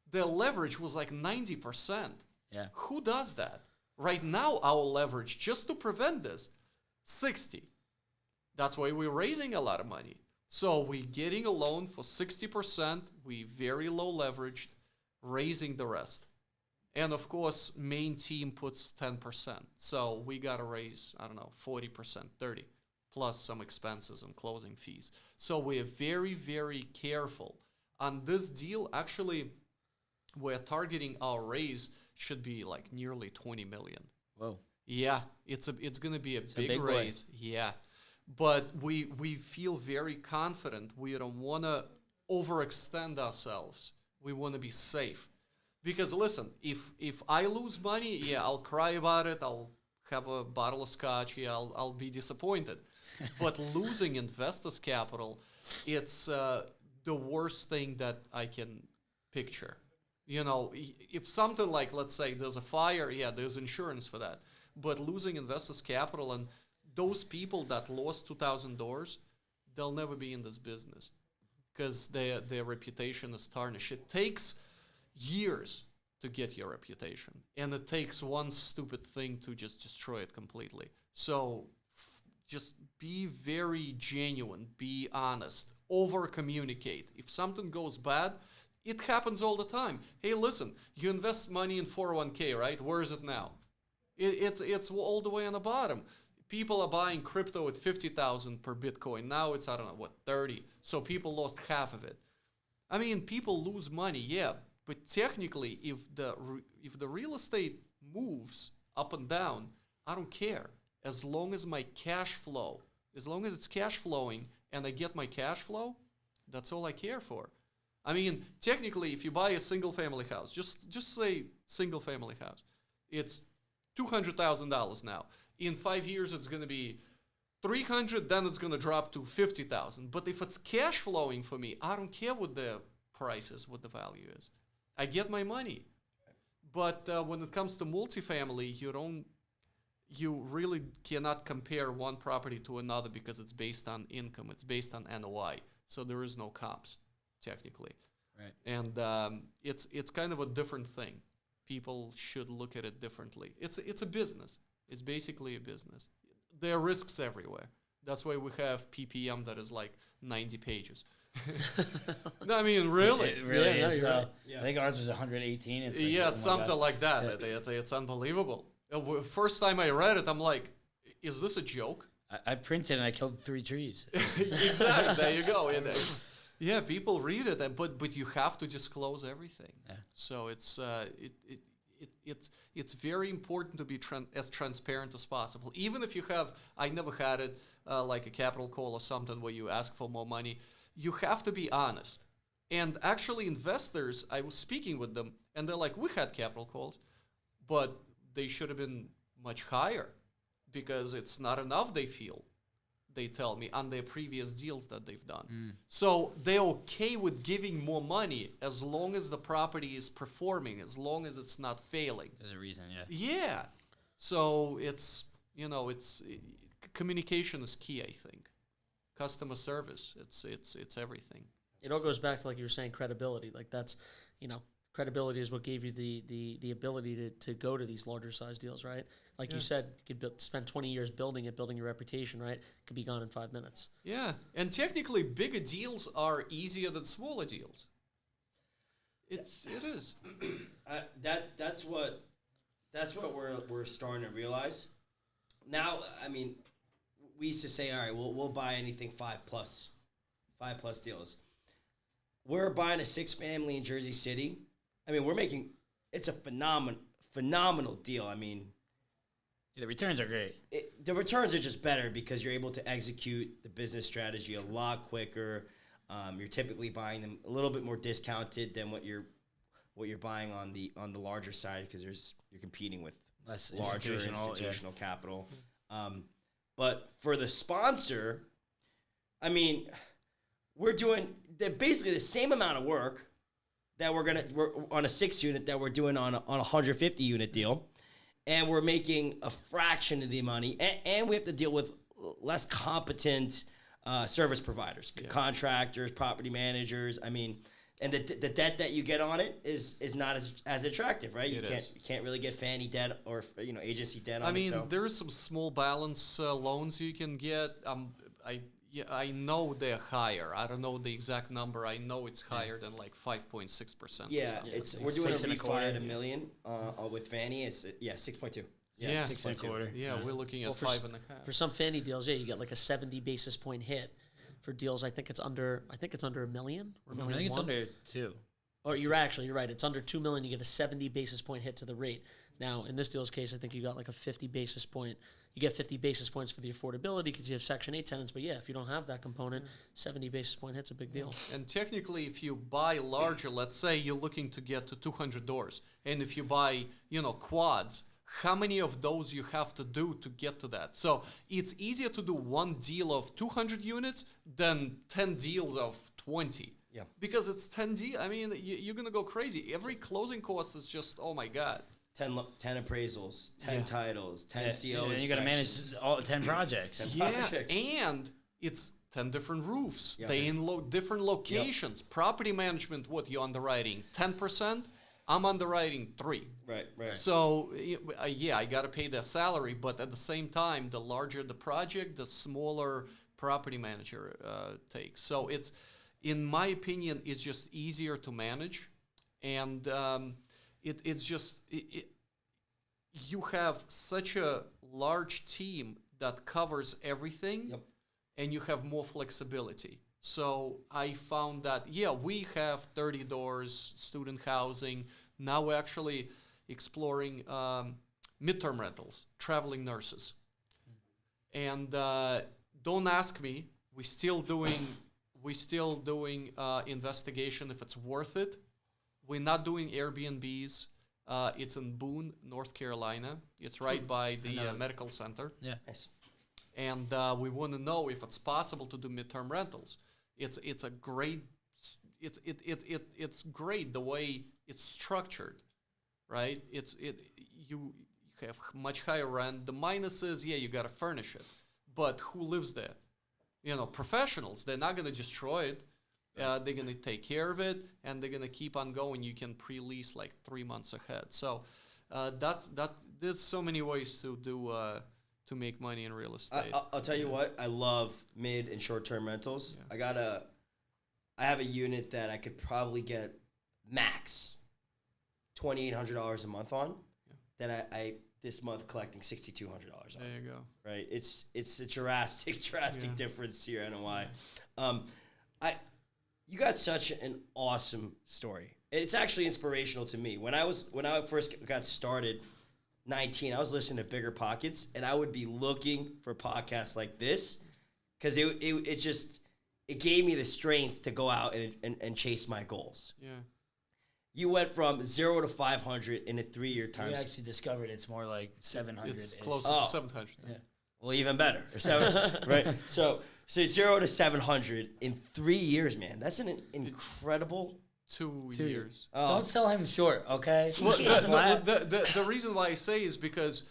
their leverage was like 90%. Yeah. Who does that? Right now, our leverage, just to prevent this, 60. That's why we're raising a lot of money. So we're getting a loan for 60%. We very low leveraged, raising the rest. And of course, main team puts 10%. So we got to raise, 40%, 30, plus some expenses and closing fees. So we're very, very careful. On this deal, actually, we're targeting our raise should be like nearly 20 million. Whoa. Yeah, it's going to be a big raise. Yeah. But we feel very confident. We don't want to overextend ourselves. We want to be safe. Because listen, if I lose money, yeah, I'll cry about it. I'll have a bottle of scotch. Yeah, I'll be disappointed. But losing investors' capital, it's the worst thing that I can picture. You know, if something like, let's say there's a fire, yeah, there's insurance for that. But losing investors' capital and those people that lost 2,000 doors, they'll never be in this business because their reputation is tarnished. It takes years to get your reputation, and it takes one stupid thing to just destroy it completely. So just be very genuine, be honest, over-communicate. If something goes bad, it happens all the time. Hey, listen, you invest money in 401k, right? Where is it now? It's all the way on the bottom. People are buying crypto at 50,000 per Bitcoin. Now it's, 30. So people lost half of it. I mean, people lose money, yeah. But technically, if the real estate moves up and down, I don't care. As long as my cash flow, as long as it's cash flowing and I get my cash flow, that's all I care for. I mean, technically, if you buy a single-family house, just say single-family house, it's $200,000 now. In 5 years, it's going to be $300,000, then it's going to drop to $50,000. But if it's cash flowing for me, I don't care what the price is, what the value is. I get my money. But when it comes to multifamily, you really cannot compare one property to another because it's based on income. It's based on NOI. So there is no comps, technically. Right. And it's kind of a different thing. People should look at it differently. It's a business. It's basically a business. There are risks everywhere. That's why we have PPM that is like 90 pages. No, I mean, really. It really Yeah, is. you're right. I think ours was 118. It's like, Yeah, oh my something God. like that. It's unbelievable. First time I read it, I'm like, is this a joke? I printed and I killed 3 trees. Exactly. There you go. Yeah, people read it, but you have to disclose everything. Yeah. So it's it's very important to be as transparent as possible. Even if you have, I never had it like a capital call or something where you ask for more money. You have to be honest. And actually, investors, I was speaking with them, and they're like, we had capital calls, but they should have been much higher because it's not enough, they feel. They tell me, on their previous deals that they've done. So they're okay with giving more money as long as the property is performing, as long as it's not failing. There's a reason, yeah. Yeah. So it's, communication is key, I think. Customer service, it's everything. It all goes back to, like you were saying, credibility. Like that's, credibility is what gave you the ability to go to these larger size deals, right? Like you said, you could spend 20 years building your reputation, right? It could be gone in 5 minutes. Yeah, and technically, bigger deals are easier than smaller deals. It is. That's what we're starting to realize. Now, I mean, we used to say, all right, we'll buy anything 5+ deals. We're buying a 6-family in Jersey City. I mean, it's a phenomenal deal. I mean, The returns are great. The returns are just better because you're able to execute the business strategy a lot quicker. You're typically buying them a little bit more discounted than what you're buying on the larger side because you're competing with Less larger institutional capital. But for the sponsor, I mean, we're doing basically the same amount of work that we're on a 6 unit that we're doing on a 150 unit deal. And we're making a fraction of the money, and we have to deal with less competent service cantractors, contractors, property managers. I mean, and the debt that you get on it is not as attractive, right? You can't really get Fannie debt or agency debt on it. I mean, there is some small balance loans you can get. I know they're higher. I don't know the exact number. I know it's higher than like 5.6%. Yeah, we're doing a refi at $1 million with Fannie. It's 6.2. Yeah, 6.25. Yeah, we're looking at 5.5. For some Fannie deals, you get like a 70 basis point hit. For deals, I think it's under $1 million or $1 million. I think it's under 2. Or you're right. It's under $2 million. You get a 70 basis point hit to the rate. Now, in this deal's case, I think you got like a 50 basis point. You get 50 basis points for the affordability because you have Section 8 tenants. But yeah, if you don't have that component, 70 basis point hit's a big deal. And technically, if you buy larger, let's say you're looking to get to 200 doors, and if you buy, quads, how many of those you have to do to get to that? So it's easier to do one deal of 200 units than 10 deals of 20. Yeah. Because it's 10 deals. I mean, you're going to go crazy. Every closing cost is just, oh my God. 10 appraisals, 10 titles, 10 COs. And you got to manage all 10 projects. And it's 10 different roofs. They in different locations. Yep. Property management, what you underwriting? 10%? I'm underwriting 3. Right. So, I got to pay their salary, but at the same time, the larger the project, the smaller property manager takes. So it's, in my opinion, it's just easier to manage. And you have such a large team that covers everything, and you have more flexibility. So I found that, we have 30 doors, student housing. Now we're actually exploring midterm rentals, traveling nurses. And don't ask me, we're still doing investigation if it's worth it. We're not doing Airbnbs. It's in Boone, North Carolina. It's right by the medical center. Yeah. Nice. And we want to know if it's possible to do midterm rentals. It's great the way it's structured, right? You have much higher rent. The minus is you got to furnish it, but who lives there? Professionals. They're not going to destroy it. They're going to take care of it, and they're going to keep on going. You can pre-lease like 3 months ahead. So there's so many ways to do to make money in real estate. I'll tell you what, I love mid and short-term rentals. Yeah. I have a unit that I could probably get max $2,800 a month on. Yeah. That I this month collecting $6,200 on. There you go. Right, it's a drastic difference to your NOI. You got such an awesome story. It's actually inspirational to me. When I first got started, 19, I was listening to Bigger Pockets, and I would be looking for podcasts like this because it gave me the strength to go out and chase my goals. Yeah. You went from 0 to 500 in a 3-year time. We actually discovered it's more like 700. It's closer to 700. Yeah. Well, even better. Or 7, right? So 0 to 700 in 3 years, man. That's an incredible. 2 years. Oh. Don't sell him short, okay? Well, the reason why I say is because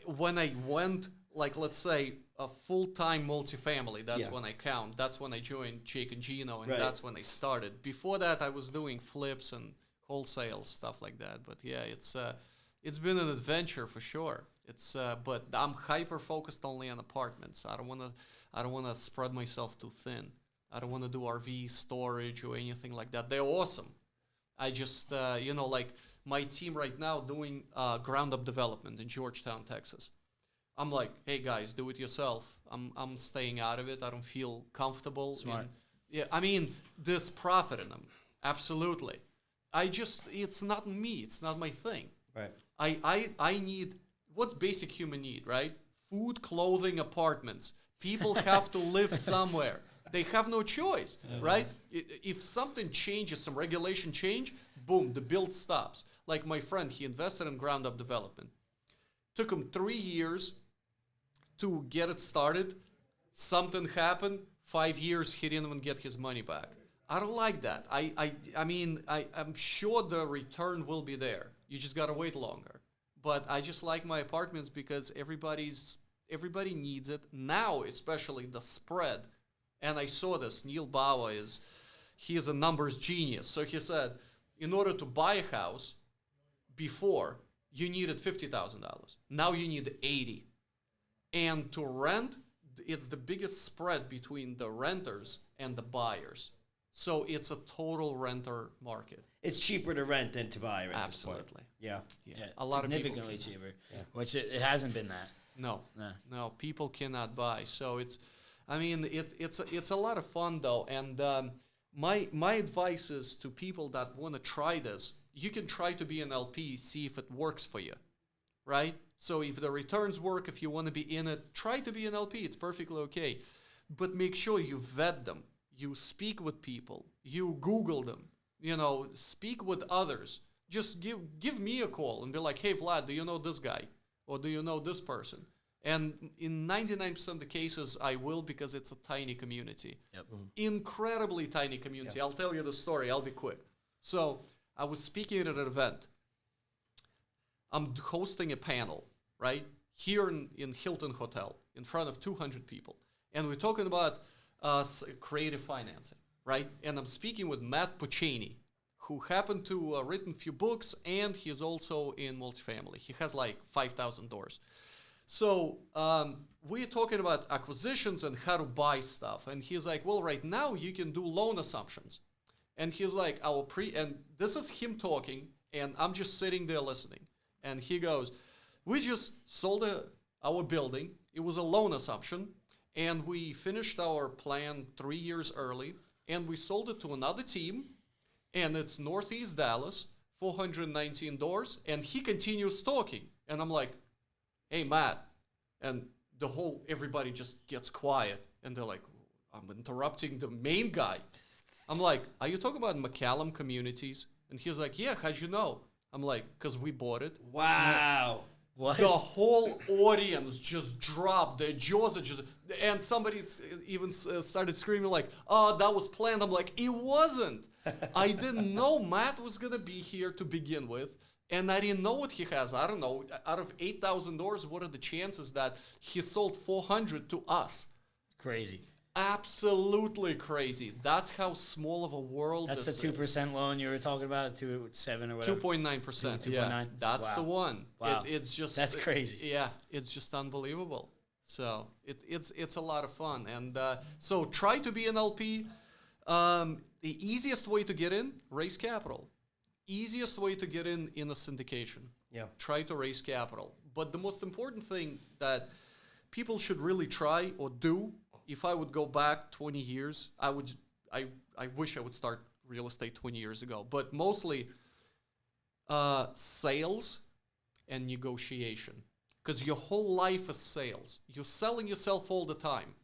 when I went, like, let's say, a full-time multifamily, that's when I count. That's when I joined Jake and Gino, and that's when I started. Before that, I was doing flips and wholesale stuff like that. But yeah, it's been an adventure for sure. But I'm hyper focused only on apartments. I don't wanna spread myself too thin. I don't want to do RV storage or anything like that. They're awesome. I just, like my team right now doing ground up development in Georgetown, Texas. I'm like, hey guys, do it yourself. I'm staying out of it. I don't feel comfortable. Smart. I mean, there's profit in them. Absolutely. It's not me. It's not my thing. Right. I need, what's basic human need, right? Food, clothing, apartments. People have to live somewhere. They have no choice, right? If something changes, some regulation change, boom, the build stops. Like my friend, he invested in ground up development. Took him 3 years to get it started. Something happened. 5 years, he didn't even get his money back. I don't like that. I'm sure the return will be there. You just gotta wait longer. But I just like my apartments because everybody needs it now, especially the spread. And I saw this. Neil Bauer he is a numbers genius. So he said, in order to buy a house, before you needed $50,000. Now you need 80. And to rent, it's the biggest spread between the renters and the buyers. So it's a total renter market. It's cheaper to rent than to buy. Right. Absolutely. Yeah. Yeah, A lot of people significantly cheaper, which it hasn't been that. No, people cannot buy. So it's a lot of fun though. And my advice is to people that want to try this, you can try to be an LP, see if it works for you, right? So if the returns work, if you want to be in it, try to be an LP. It's perfectly okay. But make sure you vet them. You speak with people. You Google them. Speak with others. Just give me a call and be like, hey, Vlad, do you know this guy? Or do you know this person? And in 99% of the cases, I will, because it's a tiny community. Yep. Incredibly tiny community. Yep. I'll tell you the story. I'll be quick. So I was speaking at an event. I'm hosting a panel, right? Here in Hilton Hotel, in front of 200 people. And we're talking about creative financing, right? And I'm speaking with Matt Puccini, who happened to written a few books, and he's also in multifamily. He has like 5,000 doors. So we're talking about acquisitions and how to buy stuff. And he's like, well, right now you can do loan assumptions. And he's like, and this is him talking, and I'm just sitting there listening. And he goes, we just sold our building. It was a loan assumption. And we finished our plan 3 years early. And we sold it to another team. And it's Northeast Dallas, 419 doors. And he continues talking. And I'm like, hey, Matt. And everybody just gets quiet. And they're like, I'm interrupting the main guy. I'm like, are you talking about McCallum Communities? And he's like, yeah, how'd you know? I'm like, because we bought it. Wow. What? The whole audience just dropped. Their jaws are just... And somebody even started screaming like, oh, that was planned. I'm like, it wasn't. I didn't know Matt was going to be here to begin with. And I didn't know what he has. I don't know. Out of 8,000 doors, what are the chances that he sold 400 to us? Crazy. Absolutely crazy. That's how small of a world That's this the 2% is. loan you were talking about, 2.7 or whatever. 2.9%. 2.9. Yeah, that's the one. Wow. It's just that's crazy. Yeah, it's just unbelievable. So it's a lot of fun. And so try to be an LP. The easiest way to get in, raise capital. Easiest way to get in a syndication. Yeah. Try to raise capital. But the most important thing that people should really try or do, if I would go back 20 years, I wish I would start real estate 20 years ago, but mostly sales and negotiation. Because your whole life is sales. You're selling yourself all the time.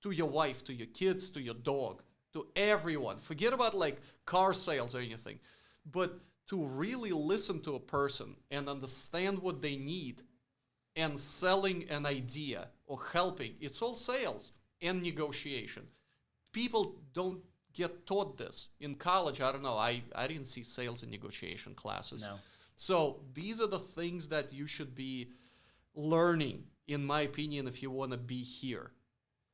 To your wife, to your kids, to your dog, to everyone. Forget about like car sales or anything. But to really listen to a person and understand what they need and selling an idea or helping, it's all sales and negotiation. People don't get taught this. In college, I don't know, I didn't see sales and negotiation classes. No. So these are the things that you should be learning, in my opinion, if you want to be here.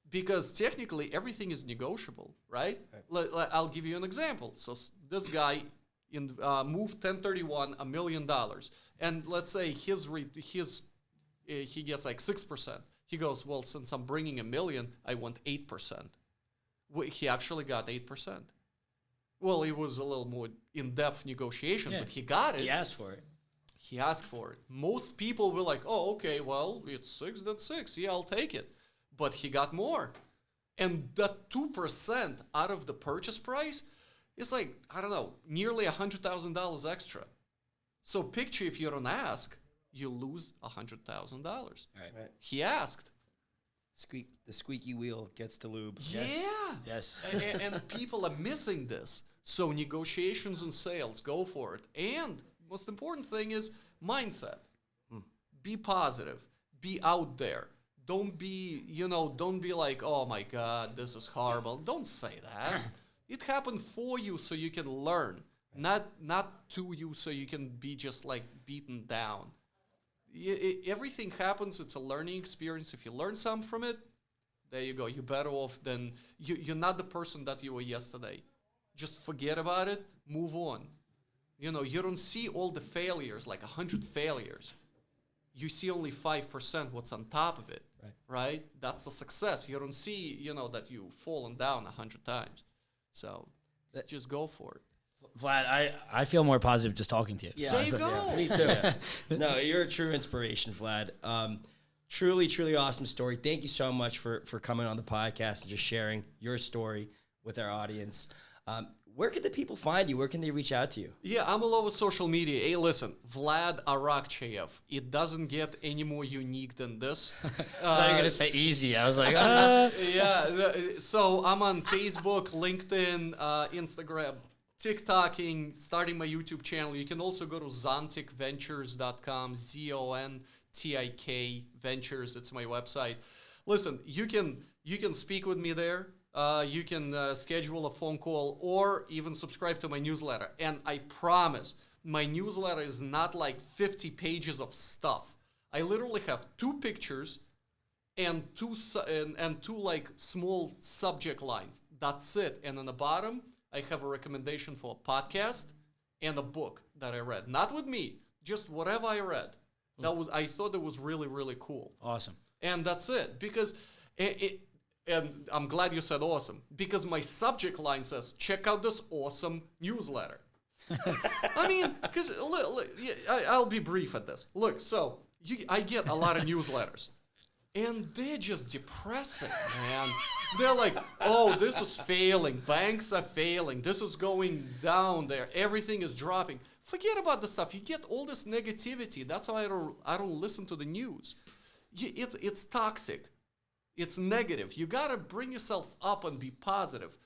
Because technically everything is negotiable, right? I'll give you an example. So this guy moved 1031 $1 million, and let's say he gets like 6%. He goes, well, since I'm bringing $1 million, I want 8%. He actually got 8%. Well, it was a little more in-depth negotiation, but he got it. He asked for it. He asked for it. Most people were like, oh, okay, well, it's 6, that's 6. Yeah, I'll take it. But he got more. And that 2% out of the purchase price is like, I don't know, nearly $100,000 extra. So picture if you don't ask, you lose $100,000. Right. He asked. The squeaky wheel gets to lube. Yeah. Yes. And people are missing this. So negotiations and sales, go for it. And most important thing is mindset. Be positive. Be out there. Don't be like, oh my God, this is horrible. Don't say that. It happened for you so you can learn, not to you so you can be just like beaten down. Everything happens. It's a learning experience. If you learn something from it, there you go. You're better off than you're not the person that you were yesterday. Just forget about it. Move on. You don't see all the failures, like 100 failures. You see only 5% what's on top of it, right? That's the success. You don't see, that you've fallen down 100 times. So just go for it. Vlad, I feel more positive just talking to you. Yeah, There you go. me too. No, you're a true inspiration, Vlad. Truly, truly awesome story. Thank you so much for coming on the podcast and just sharing your story with our audience. Where can the people find you? Where can they reach out to you? Yeah, I'm all over social media. Hey, listen, Vlad Arakcheyev. It doesn't get any more unique than this. I thought you were going to say easy. I was like, Yeah, so I'm on Facebook, LinkedIn, Instagram, TikToking, starting my YouTube channel. You can also go to zontikventures.com, ZONTIK Ventures. It's my website. Listen, you can speak with me there. You can schedule a phone call or even subscribe to my newsletter. And I promise, my newsletter is not like 50 pages of stuff. I literally have 2 pictures and two like small subject lines. That's it. And on the bottom, I have a recommendation for a podcast and a book that I read. Not with me, just whatever I read. I thought it was really, really cool. awesome. And that's it. Because and I'm glad you said awesome, because my subject line says, check out this awesome newsletter. I mean, because I'll be brief at this. Look, so I get a lot of newsletters, and they're just depressing, man. They're like, oh, this is failing. Banks are failing. This is going down there. Everything is dropping. Forget about the stuff. You get all this negativity. That's why I don't listen to the news. It's toxic. It's negative. You got to bring yourself up and be positive.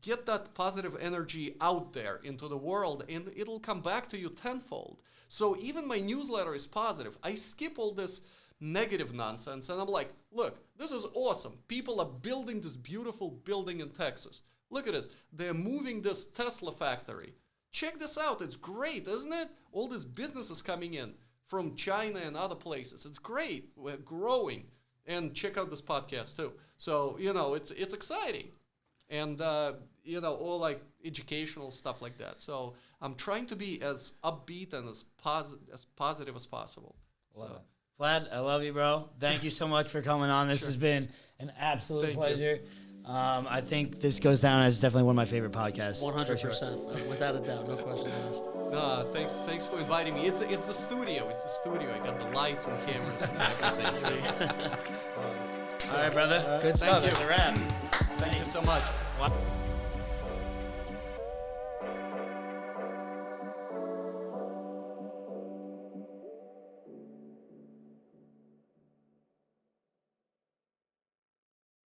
Get that positive energy out there into the world, and it'll come back to you tenfold. So even my newsletter is positive. I skip all this negative nonsense, and I'm like, look, this is awesome. People are building this beautiful building in Texas. Look at this. They're moving this Tesla factory. Check this out. It's great, isn't it? All this business is coming in from China and other places. It's great. We're growing. And check out this podcast too. So, it's exciting. And, all like educational stuff like that. So I'm trying to be as upbeat and as positive as possible. Love it. Vlad, I love you, bro. Thank you so much for coming on. This has been an absolute pleasure. I think this goes down as definitely one of my favorite podcasts. 100%, without a doubt, no questions asked. Thanks for inviting me. It's the studio. I got the lights and cameras and everything. So. All right, brother. Good stuff. Thank you. It's a wrap. Thank you so much.